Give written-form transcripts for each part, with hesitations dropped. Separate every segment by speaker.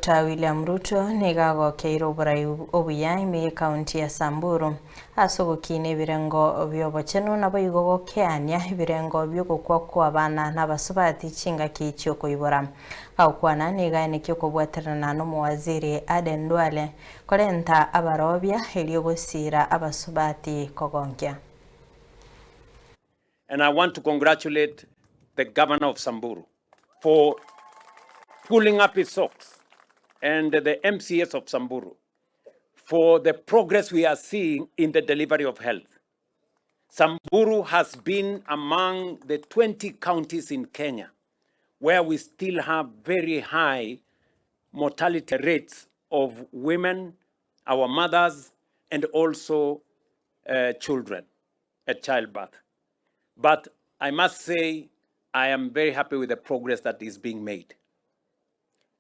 Speaker 1: Dr. William RUTO nigagokeirwo burai obuya me county ya Samburu ase Ogokina Ebirengo byobochenu nabo igogokeania ebirengo by'ogokwabana n'abasubati chingaki chiokoibora KWABANA nigaene kyokobwaterana n'omuwaziri Aden Duale korenta abarobya eriogosira abasubati kogonkya.
Speaker 2: And I want to congratulate the governor of Samburu for pulling up his socks and the MCS of Samburu for the progress we are seeing in the delivery of health. Samburu has been among the 20 counties in Kenya where we still have very high mortality rates of women, our mothers, and also children at childbirth. But I must say, I am very happy with the progress that is being made.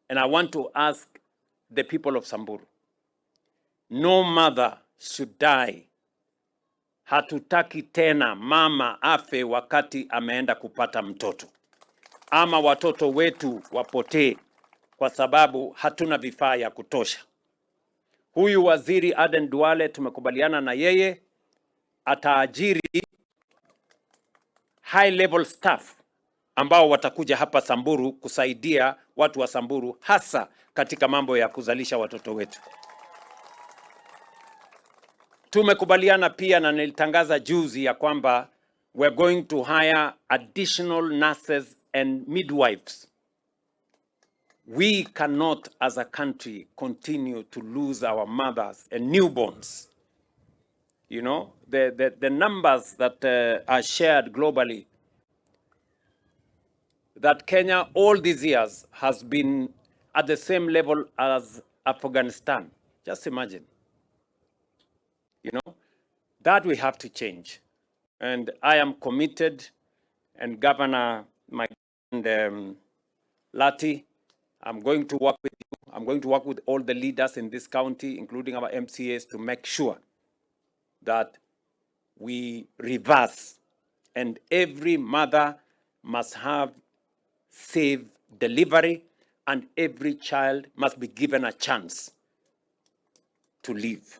Speaker 2: And I want to ask the people of Samburu, no mother should die. Hatutaki tena mama afe wakati ameenda kupata mtoto. Ama watoto wetu wapotee kwa sababu hatuna vifaa ya kutosha. Huyu waziri Aden Duale tumekubaliana na yeye ataajiri high level staff ambao watakuja hapa Samburu kusaidia watu wa Samburu hasa katika mambo ya kuzalisha watoto wetu. Tumekubaliana pia na nilitangaza juzi ya kwamba we're going to hire additional nurses and midwives. We cannot as a country continue to lose our mothers and newborns. You know, the numbers that are shared globally, that Kenya all these years has been at the same level as Afghanistan. Just imagine. You know, that we have to change. And I am committed, and Governor, my friend Lati, I'm going to work with you. I'm going to work with all the leaders in this county, including our MCAs, to make sure that we reverse, and every mother must have safe delivery, and every child must be given a chance to live.